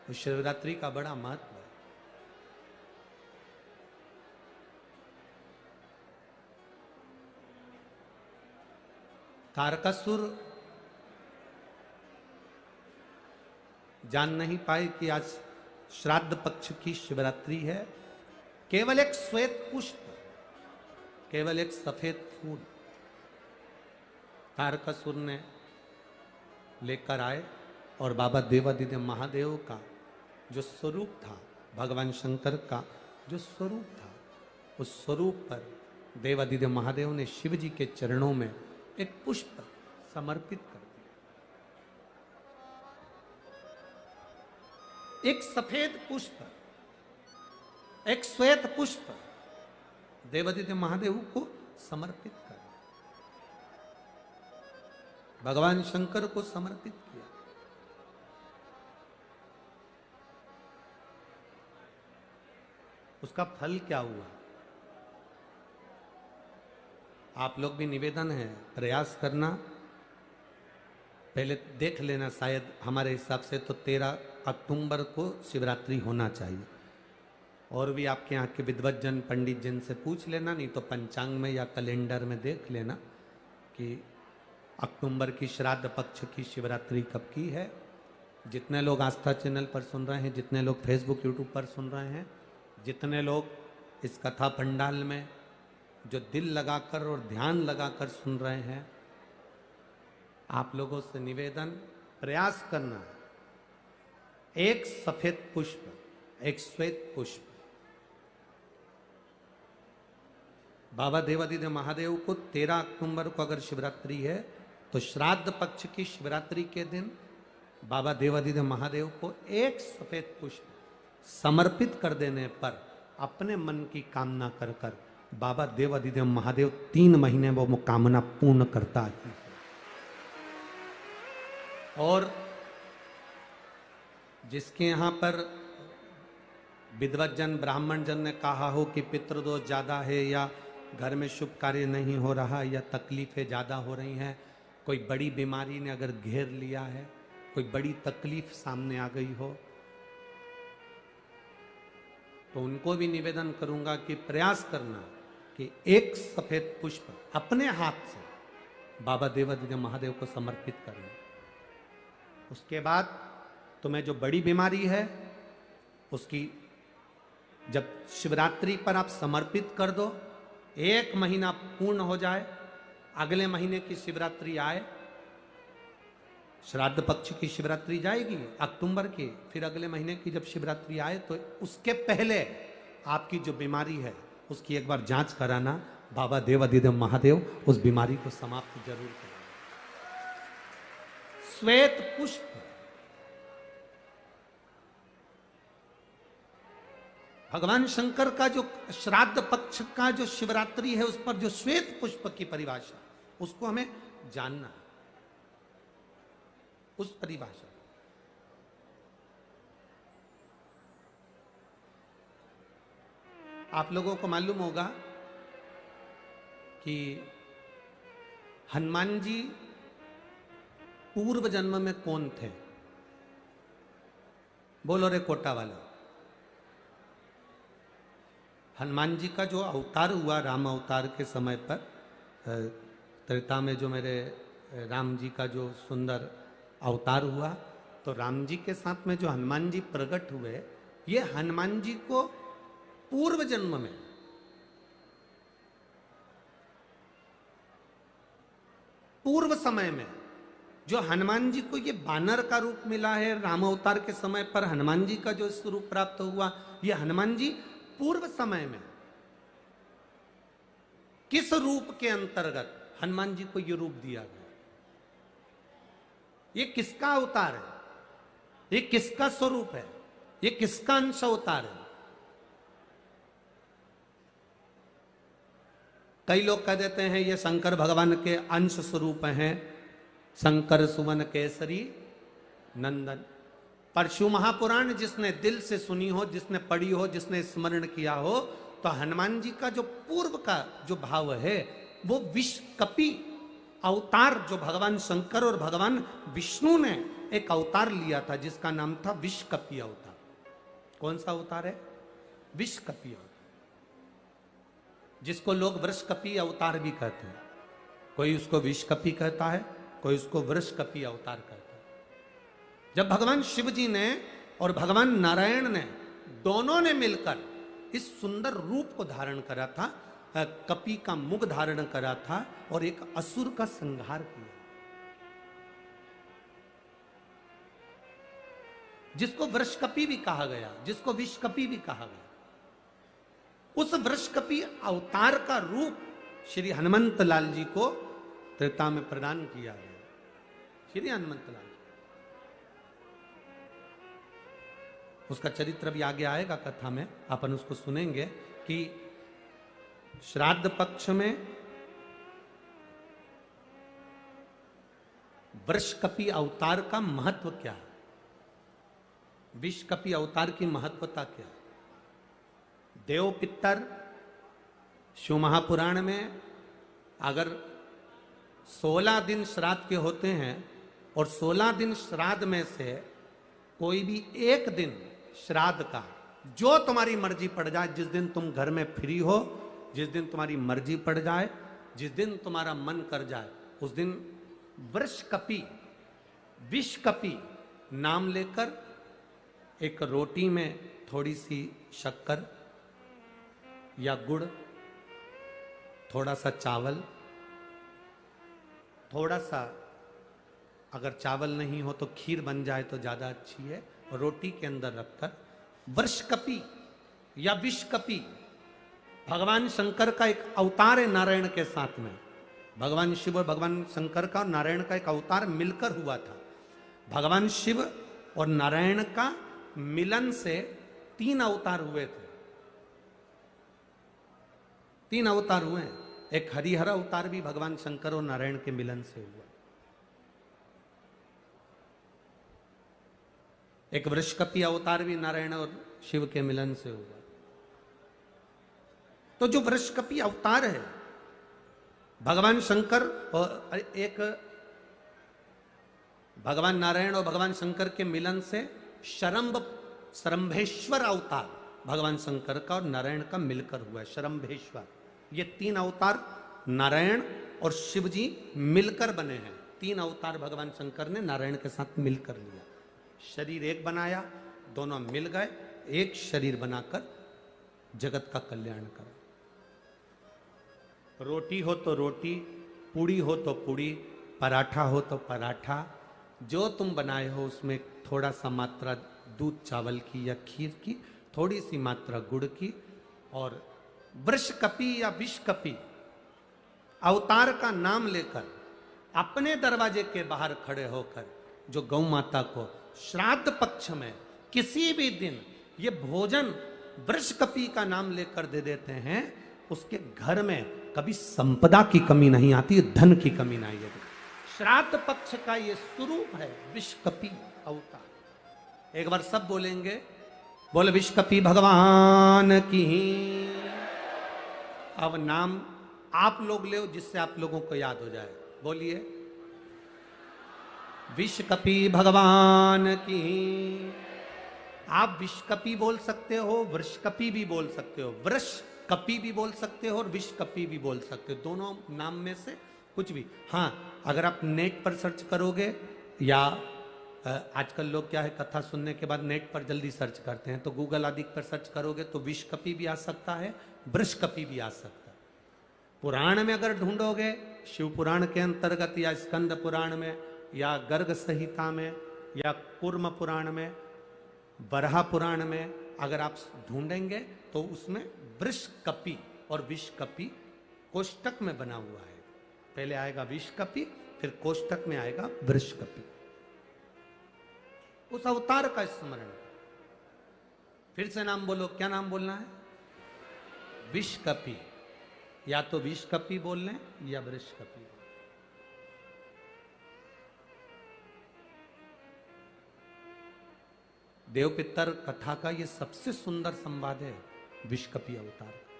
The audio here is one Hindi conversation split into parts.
तो शिवरात्रि का बड़ा महत्व है। तारकासुर जान नहीं पाए कि आज श्राद्ध पक्ष की शिवरात्रि है। केवल एक श्वेत पुष्प, केवल एक सफेद फूल तारकासुर ने लेकर आए और बाबा देवादिदेव महादेव का जो स्वरूप था, भगवान शंकर का जो स्वरूप था, उस स्वरूप पर देवादिदेव महादेव ने शिव जी के चरणों में एक पुष्प समर्पित कर दिया। एक सफेद पुष्प, एक श्वेत पुष्प देवादिदेव महादेव को समर्पित कर, भगवान शंकर को समर्पित किया। उसका फल क्या हुआ? आप लोग भी निवेदन है, प्रयास करना, पहले देख लेना। शायद हमारे हिसाब से तो 13 अक्टूबर को शिवरात्रि होना चाहिए। और भी आपके यहाँ के विद्वज्जन पंडित जन से पूछ लेना, नहीं तो पंचांग में या कैलेंडर में देख लेना कि अक्टूबर की श्राद्ध पक्ष की शिवरात्रि कब की है। जितने लोग आस्था चैनल पर सुन रहे हैं, जितने लोग फेसबुक यूट्यूब पर सुन रहे हैं, जितने लोग इस कथा पंडाल में जो दिल लगाकर और ध्यान लगाकर सुन रहे हैं, आप लोगों से निवेदन, प्रयास करना, एक सफेद पुष्प, एक श्वेत पुष्प बाबा देवादिदेव महादेव को 13 अक्टूबर को अगर शिवरात्रि है तो श्राद्ध पक्ष की शिवरात्रि के दिन बाबा देवादिदेव महादेव को एक सफेद पुष्प समर्पित कर देने पर अपने मन की कामना कर कर बाबा देवादिदेव महादेव 3 महीने वो कामना पूर्ण करता है। और जिसके यहाँ पर विद्वज्जन ब्राह्मण जन ने कहा हो कि पितृदोष ज्यादा है, या घर में शुभ कार्य नहीं हो रहा, या तकलीफें ज्यादा हो रही हैं, कोई बड़ी बीमारी ने अगर घेर लिया है, कोई बड़ी तकलीफ सामने आ गई हो, तो उनको भी निवेदन करूंगा कि प्रयास करना कि एक सफेद पुष्प अपने हाथ से बाबा देवादिदेव महादेव को समर्पित करना। उसके बाद तुम्हें जो बड़ी बीमारी है उसकी जब शिवरात्रि पर आप समर्पित कर दो, 1 महीना पूर्ण हो जाए, अगले महीने की शिवरात्रि आए, श्राद्ध पक्ष की शिवरात्रि जाएगी अक्टूबर की, फिर अगले महीने की जब शिवरात्रि आए तो उसके पहले आपकी जो बीमारी है उसकी एक बार जांच कराना। बाबा देवादिदेव महादेव उस बीमारी को समाप्त जरूर करें। श्वेत पुष्प, भगवान शंकर का जो श्राद्ध पक्ष का जो शिवरात्रि है उस पर जो श्वेत पुष्प की परिभाषा, उसको हमें जानना, उस परिभाषा। आप लोगों को मालूम होगा कि हनुमान जी पूर्व जन्म में कौन थे? बोलो रे कोटा वाला। हनुमान जी का जो अवतार हुआ राम अवतार के समय पर, त्रेता में जो मेरे राम जी का जो सुंदर अवतार हुआ, तो राम जी के साथ में जो हनुमान जी प्रकट हुए, ये हनुमान जी को पूर्व जन्म में, पूर्व समय में जो हनुमान जी को ये बानर का रूप मिला है, राम अवतार के समय पर हनुमान जी का जो स्वरूप प्राप्त हुआ, ये हनुमान जी पूर्व समय में किस रूप के अंतर्गत हनुमान जी को ये रूप दिया गया, ये किसका अवतार है, ये किसका स्वरूप है, ये किसका अंश अवतार है? कई लोग कह देते हैं ये शंकर भगवान के अंश स्वरूप हैं, शंकर सुमन केसरी नंदन। परशु महापुराण जिसने दिल से सुनी हो, जिसने पढ़ी हो, जिसने स्मरण किया हो, तो हनुमान जी का जो पूर्व का जो भाव है वो विश्व कपि अवतार जो भगवान शंकर और भगवान विष्णु ने एक अवतार लिया था जिसका नाम था विषकपी अवतार। कौन सा अवतार है? विषकपी अवतार, जिसको लोग वृषकपी अवतार भी कहते हैं। कोई उसको विषकपी कहता है, कोई उसको वृषकपी अवतार कहता है। जब भगवान शिव जी ने और भगवान नारायण ने दोनों ने मिलकर इस सुंदर रूप को धारण करा था, कपी का मुख धारण करा था और एक असुर का संहार किया, जिसको वृषकपी भी कहा गया, जिसको विषकपी भी कहा गया। उस वृषकपी अवतार का रूप श्री हनुमंत लाल जी को त्रेता में प्रदान किया गया। श्री हनुमंत लाल, उसका चरित्र भी आगे आएगा कथा में, अपन उसको सुनेंगे कि श्राद्ध पक्ष में वृषकपी अवतार का महत्व क्या है, विषकपी अवतार की महत्वता क्या है। देव पितर शिव महापुराण में अगर 16 दिन श्राद्ध के होते हैं और 16 दिन श्राद्ध में से कोई भी एक दिन श्राद्ध का, जो तुम्हारी मर्जी पड़ जाए, जिस दिन तुम घर में फ्री हो, जिस दिन तुम्हारी मर्जी पड़ जाए, जिस दिन तुम्हारा मन कर जाए, उस दिन वृषकपी विषकपी नाम लेकर एक रोटी में थोड़ी सी शक्कर या गुड़, थोड़ा सा चावल, थोड़ा सा अगर चावल नहीं हो तो खीर बन जाए तो ज्यादा अच्छी है, रोटी के अंदर रखकर वृषकपी या विषकपी, भगवान शंकर का एक अवतार है नारायण के साथ में। भगवान शिव और भगवान शंकर का और नारायण का एक अवतार मिलकर हुआ था। भगवान शिव और नारायण का मिलन से 3 अवतार हुए थे, 3 अवतार हुए हैं। एक हरिहर अवतार भी भगवान शंकर और नारायण के मिलन से हुआ, एक वृषकपी अवतार भी नारायण और शिव के मिलन से हुआ। तो जो वृषकपी अवतार है भगवान शंकर और एक भगवान नारायण और भगवान शंकर के मिलन से शरंभेश्वर अवतार भगवान शंकर का और नारायण का मिलकर हुआ है, शरंभेश्वर। ये 3 अवतार नारायण और शिव जी मिलकर बने हैं। 3 अवतार भगवान शंकर ने नारायण के साथ मिलकर लिया, शरीर एक बनाया, दोनों मिल गए, एक शरीर बनाकर जगत का कल्याण करा। रोटी हो तो रोटी, पूड़ी हो तो पूड़ी, पराठा हो तो पराठा, जो तुम बनाए हो उसमें थोड़ा सा मात्रा दूध चावल की या खीर की, थोड़ी सी मात्रा गुड़ की, और वृषकपी या विषकपी अवतार का नाम लेकर अपने दरवाजे के बाहर खड़े होकर जो गौ माता को श्राद्ध पक्ष में किसी भी दिन ये भोजन वृषकपी का नाम लेकर दे देते हैं, उसके घर में कभी संपदा की कमी नहीं आती, धन की कमी नहीं आती। श्राद्ध पक्ष का ये स्वरूप है विषकपी अवतार। एक बार सब बोलेंगे, बोल विषकपी भगवान की। अब नाम आप लोग ले जिससे आप लोगों को याद हो जाए, बोलिए विषकपी भगवान की। आप विषकपी बोल सकते हो, वृषकपी भी बोल सकते हो, वृषकपी भी बोल सकते हो और विषकपी भी बोल सकते हो, दोनों नाम में से कुछ भी। हाँ, अगर आप नेट पर सर्च करोगे या आजकल लोग क्या है, कथा सुनने के बाद नेट पर जल्दी सर्च करते हैं, तो गूगल आदि पर सर्च करोगे तो विषकपी भी आ सकता है, वृषकपी भी आ सकता है। पुराण में अगर ढूंढोगे, शिव पुराण के अंतर्गत या स्कंद पुराण में या गर्ग संहिता में या कूर्म पुराण में, बरहा पुराण में अगर आप ढूंढेंगे तो उसमें वृषकपी और विषकपी कोष्टक में बना हुआ है। पहले आएगा विषकपी, फिर कोष्टक में आएगा वृषकपी। उस अवतार का स्मरण। फिर से नाम बोलो, क्या नाम बोलना है? विषकपी। या तो विषकपी बोल लें या वृषकपी। देव पितर कथा का ये सबसे सुंदर संवाद है विषकपी अवतार का।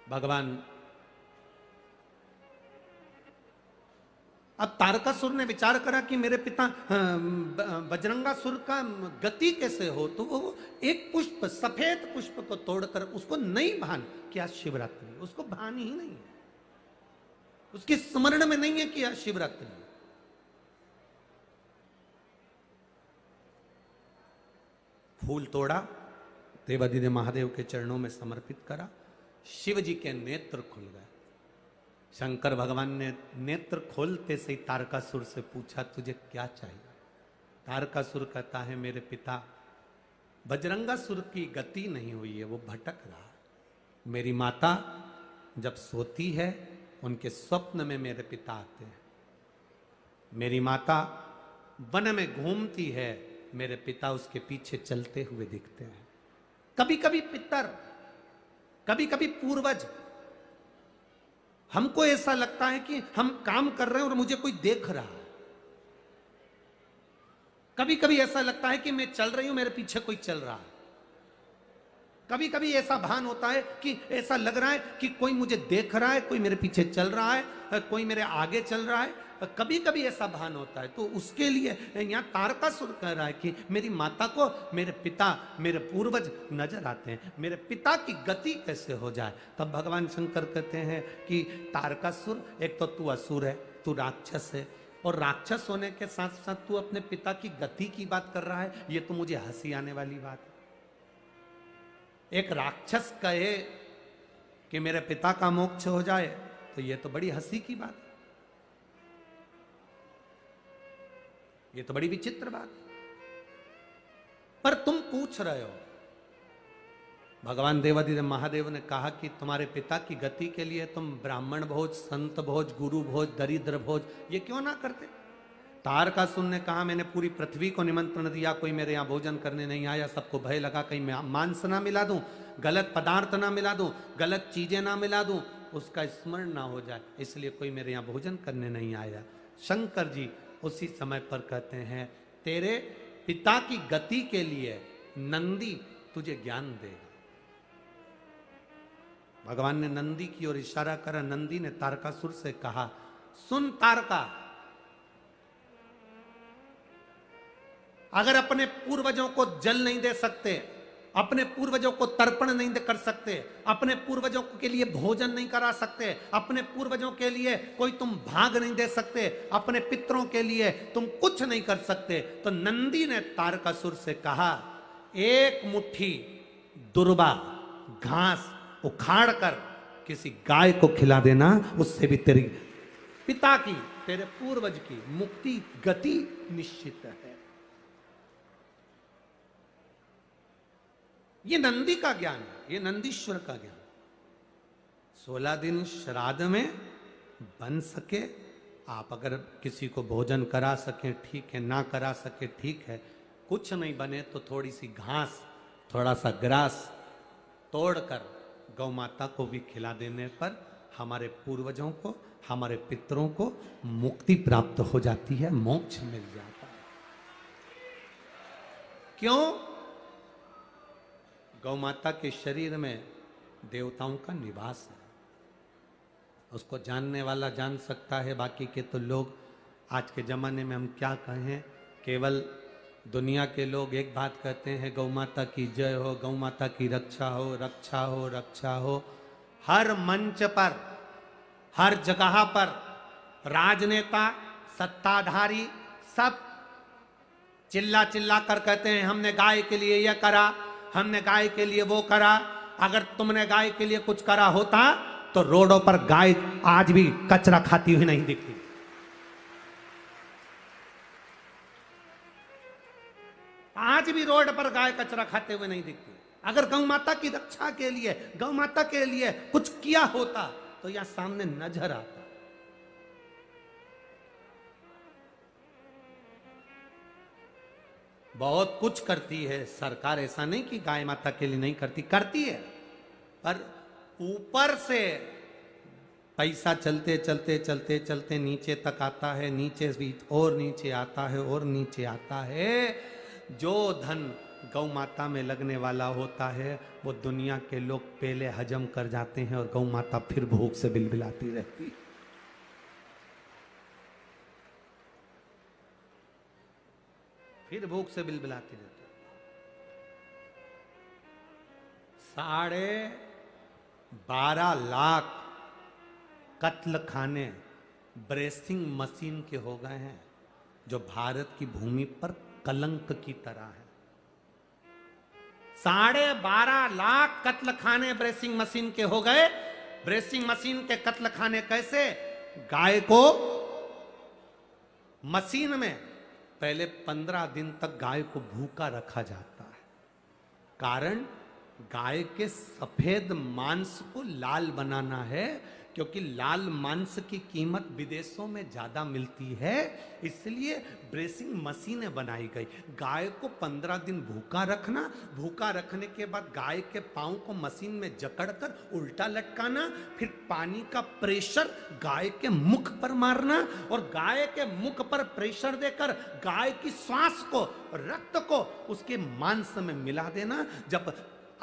भगवान अब तारकासुर ने विचार करा कि मेरे पिता बजरंगासुर का गति कैसे हो, तो वो एक पुष्प, सफेद पुष्प को तोड़कर उसको नहीं भान कि आज शिवरात्रि, उसको भान ही नहीं है, उसके स्मरण में नहीं है कि आज शिवरात्रि। फूल तोड़ा, देवादिदेव महादेव के चरणों में समर्पित करा, शिव जी के नेत्र खुल गए। शंकर भगवान ने नेत्र खोलते से ही तारकासुर से पूछा, तुझे क्या चाहिए? तारकासुर कहता है, मेरे पिता बजरंगासुर की गति नहीं हुई है, वो भटक रहा। मेरी माता जब सोती है उनके स्वप्न में मेरे पिता आते हैं। मेरी माता वन में घूमती है, मेरे पिता उसके पीछे चलते हुए दिखते हैं। कभी कभी पितर, कभी कभी पूर्वज, हमको ऐसा लगता है कि हम काम कर रहे हैं और मुझे कोई देख रहा है। कभी कभी ऐसा लगता है कि मैं चल रही हूं, मेरे पीछे कोई चल रहा है। कभी कभी ऐसा भान होता है कि ऐसा लग रहा है कि कोई मुझे देख रहा है, कोई मेरे पीछे चल रहा है, कोई मेरे आगे चल रहा है। कभी कभी ऐसा भान होता है। तो उसके लिए यहां तारकासुर कह रहा है कि मेरी माता को मेरे पिता, मेरे पूर्वज नजर आते हैं, मेरे पिता की गति कैसे हो जाए। तब भगवान शंकर कहते हैं कि तारकासुर, एक तो तू असुर है, तू राक्षस है, और राक्षस होने के साथ साथ तू अपने पिता की गति की बात कर रहा है, ये तो मुझे हंसी आने वाली बात है। एक राक्षस कहे कि मेरे पिता का मोक्ष हो जाए, तो ये तो बड़ी हंसी की बात है, ये तो बड़ी विचित्र बात। पर तुम पूछ रहे हो, भगवान देवादिदेव महादेव ने कहा कि तुम्हारे पिता की गति के लिए तुम ब्राह्मण भोज, संत भोज, गुरु भोज, दरिद्र भोज ये क्यों ना करते। तारकासुर ने कहा, मैंने पूरी पृथ्वी को निमंत्रण दिया, कोई मेरे यहां भोजन करने नहीं आया। सबको भय लगा कहीं मैं मांस ना मिला दूं, गलत पदार्थ ना मिला दूं, गलत चीजें ना मिला दूं, उसका स्मरण ना हो जाए, इसलिए कोई मेरे यहां भोजन करने नहीं आया। शंकर जी उसी समय पर कहते हैं, तेरे पिता की गति के लिए नंदी तुझे ज्ञान देगा। भगवान ने नंदी की ओर इशारा करा। नंदी ने तारकासुर से कहा, सुन तारका, अगर अपने पूर्वजों को जल नहीं दे सकते, अपने पूर्वजों को तर्पण नहीं कर सकते, अपने पूर्वजों के लिए भोजन नहीं करा सकते, अपने पूर्वजों के लिए कोई तुम भाग नहीं दे सकते, अपने पितरों के लिए तुम कुछ नहीं कर सकते, तो नंदी ने तारकासुर से कहा, एक मुट्ठी दुर्बा घास उखाड़ कर किसी गाय को खिला देना, उससे भी तेरी पिता की, तेरे पूर्वज की मुक्ति गति निश्चित है। ये नंदी का ज्ञान है, ये नंदीश्वर का ज्ञान। 16 दिन श्राद्ध में बन सके, आप अगर किसी को भोजन करा सके ठीक है, ना करा सके ठीक है, कुछ नहीं बने तो थोड़ी सी घास, थोड़ा सा ग्रास तोड़कर गौ माता को भी खिला देने पर हमारे पूर्वजों को, हमारे पितरों को मुक्ति प्राप्त हो जाती है, मोक्ष मिल जाता है। क्यों? गौ माता के शरीर में देवताओं का निवास है, उसको जानने वाला जान सकता है, बाकी के तो लोग आज के जमाने में हम क्या कहें, केवल दुनिया के लोग एक बात कहते हैं, गौ माता की जय हो, गौ माता की रक्षा हो, रक्षा हो, रक्षा हो। हर मंच पर, हर जगह पर राजनेता, सत्ताधारी सब चिल्ला चिल्ला कर कहते हैं, हमने गाय के लिए यह करा, हमने गाय के लिए वो करा। अगर तुमने गाय के लिए कुछ करा होता तो रोडों पर गाय आज भी कचरा खाती हुई नहीं दिखती। आज भी रोड पर गाय कचरा खाते हुए नहीं दिखती। अगर गौ माता की रक्षा के लिए, गौ माता के लिए कुछ किया होता तो यहां सामने नजर आता। बहुत कुछ करती है सरकार, ऐसा नहीं कि गाय माता के लिए नहीं करती, करती है, पर ऊपर से पैसा चलते चलते चलते चलते नीचे तक आता है, नीचे भी और नीचे आता है और नीचे आता है। जो धन गौ माता में लगने वाला होता है वो दुनिया के लोग पहले हजम कर जाते हैं और गौ माता फिर भूख से बिलबिलाती रहती है। फिर भूख से बिलबिलाती रहती। 12.5 लाख कत्ल खाने ब्रेसिंग मशीन के हो गए हैं, जो भारत की भूमि पर कलंक की तरह है। 12.5 लाख कत्ल खाने ब्रेसिंग मशीन के हो गए। ब्रेसिंग मशीन के कत्ल खाने कैसे? गाय को मशीन में पहले 15 दिन तक गाय को भूखा रखा जाता है। कारण गाय के सफेद मांस को लाल बनाना है, क्योंकि लाल मांस की कीमत विदेशों में ज्यादा मिलती है, इसलिए ब्रेसिंग मशीनें बनाई गई। गाय को 15 दिन भूखा रखना, भूखा रखने के बाद गाय के पांव को मशीन में जकड़कर उल्टा लटकाना, फिर पानी का प्रेशर गाय के मुख पर मारना और गाय के मुख पर प्रेशर देकर गाय की श्वास को, रक्त को उसके मांस में मिला देना। जब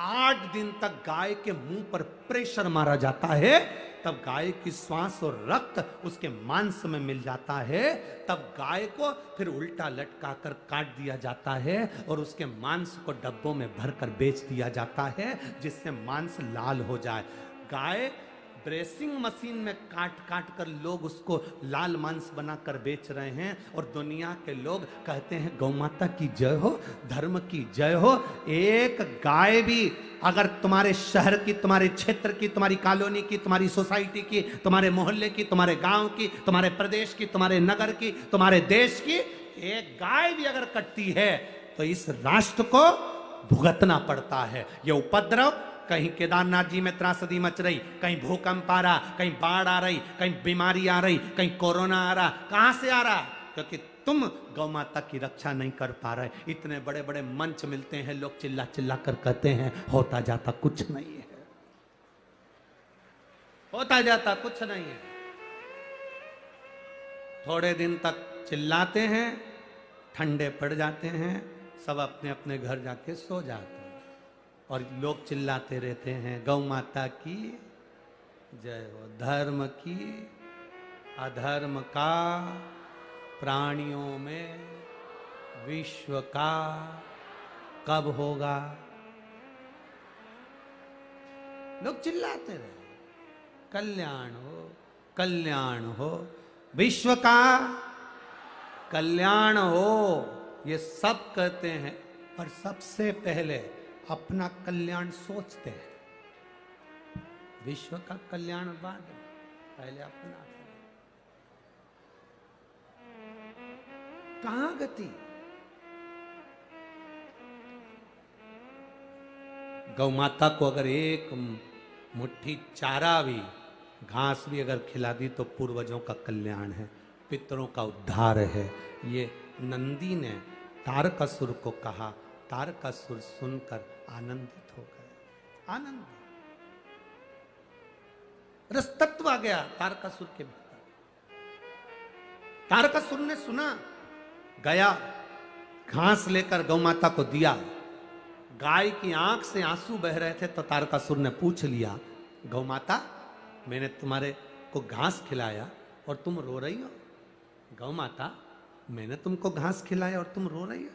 8 दिन तक गाय के मुंह पर प्रेशर मारा जाता है, तब गाय की श्वास और रक्त उसके मांस में मिल जाता है। तब गाय को फिर उल्टा लटकाकर काट दिया जाता है और उसके मांस को डब्बों में भरकर बेच दिया जाता है, जिससे मांस लाल हो जाए। गाय ब्रेसिंग मशीन में काट काट कर लोग उसको लाल मांस बनाकर बेच रहे हैं, और दुनिया के लोग कहते हैं गौ माता की जय हो, धर्म की जय हो। एक गाय भी अगर तुम्हारे शहर की, तुम्हारे क्षेत्र की, तुम्हारी कॉलोनी की, तुम्हारी सोसाइटी की, तुम्हारे मोहल्ले की, तुम्हारे गांव की, तुम्हारे प्रदेश की, तुम्हारे नगर की, तुम्हारे देश की एक गाय भी अगर कटती है तो इस राष्ट्र को भुगतना पड़ता है। ये उपद्रव कहीं केदारनाथ जी में त्रासदी मच रही, कहीं भूकंप आ रहा, कहीं बाढ़ आ रही, कहीं बीमारी आ रही, कहीं कोरोना आ रहा। कहां से आ रहा? क्योंकि तुम गौ माता की रक्षा नहीं कर पा रहे। इतने बड़े बड़े मंच मिलते हैं, लोग चिल्ला चिल्ला कर कहते हैं, होता जाता कुछ नहीं है, होता जाता कुछ नहीं है। थोड़े दिन तक चिल्लाते हैं, ठंडे पड़ जाते हैं, सब अपने अपने घर जाके सो जाते हैं, और लोग चिल्लाते रहते हैं गौ माता की जय हो, धर्म की, अधर्म का, प्राणियों में विश्व का कब होगा। लोग चिल्लाते रहे कल्याण हो, कल्याण हो, विश्व का कल्याण हो, ये सब कहते हैं, पर सबसे पहले अपना कल्याण सोचते हैं। विश्व का कल्याण बाद, पहले अपना। कहां गति? गौ माता को अगर एक मुट्ठी चारा भी, घास भी अगर खिला दी तो पूर्वजों का कल्याण है, पितरों का उद्धार है। ये नंदी ने तारकासुर को कहा, तारकासुर सुनकर आनंदित हो गए। आनंद, रसतत्व आ गया तारकासुर के भीतर। तारकासुर ने सुना, गया, घास लेकर गौ माता को दिया। गाय की आंख से आंसू बह रहे थे, तो तारकासुर ने पूछ लिया, गौ माता, मैंने तुम्हारे को घास खिलाया और तुम रो रही हो? गौ माता, मैंने तुमको घास खिलाया और तुम रो रही हो?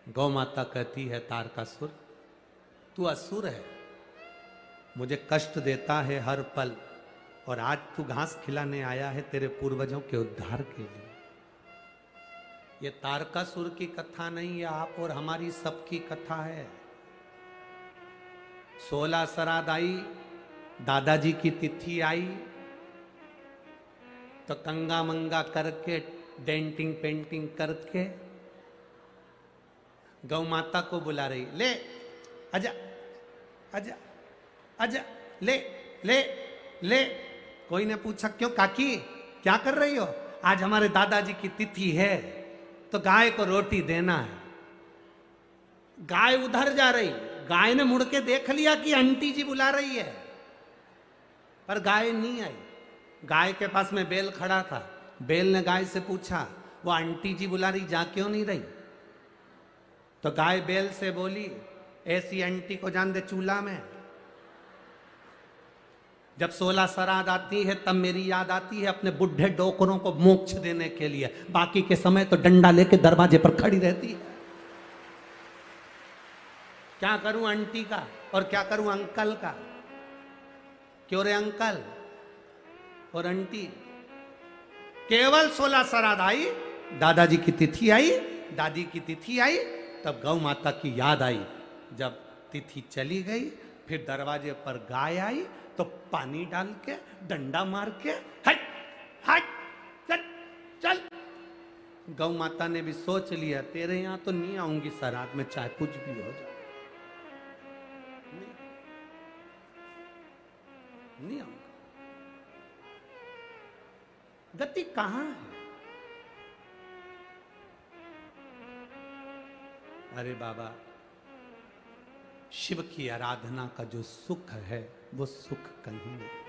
गौ माता कहती है, तारकासुर, तू असुर है, मुझे कष्ट देता है हर पल, और आज तू घास खिलाने आया है तेरे पूर्वजों के उद्धार के लिए। ये तारकासुर की कथा नहीं, ये आप और हमारी सबकी कथा है। 16 श्राद्ध आई, दादाजी की तिथि आई, तो कंगा मंगा करके, डेंटिंग पेंटिंग करके गौ माता को बुला रही, ले आजा आजा आजा, ले ले ले। कोई ने पूछा, क्यों काकी, क्या कर रही हो? आज हमारे दादाजी की तिथि है, तो गाय को रोटी देना है। गाय उधर जा रही, गाय ने मुड़ के देख लिया कि आंटी जी बुला रही है, पर गाय नहीं आई। गाय के पास में बैल खड़ा था, बैल ने गाय से पूछा, वो आंटी जी बुला रही, जा क्यों नहीं रही? तो गाय बैल से बोली, ऐसी आंटी को जान दे चूल्हा में। जब 16 श्राद्ध आती है तब मेरी याद आती है अपने बुढ़े डोकरों को मोक्ष देने के लिए, बाकी के समय तो डंडा लेके दरवाजे पर खड़ी रहती है। क्या करूं आंटी का और क्या करूं अंकल का। क्यों रे अंकल और आंटी, केवल 16 श्राद्ध आई, दादाजी की तिथि आई, दादी की तिथि आई, तब गौ माता की याद आई। जब तिथि चली गई फिर दरवाजे पर गाय आई तो पानी डाल के डंडा मार के हट हट चल चल। गौ माता ने भी सोच लिया तेरे यहां तो नहीं आऊंगी श्राद्ध में, चाहे कुछ भी हो जाए, नहीं आऊंगा। गति कहां है? अरे बाबा, शिव की आराधना का जो सुख है वो सुख कहीं नहीं।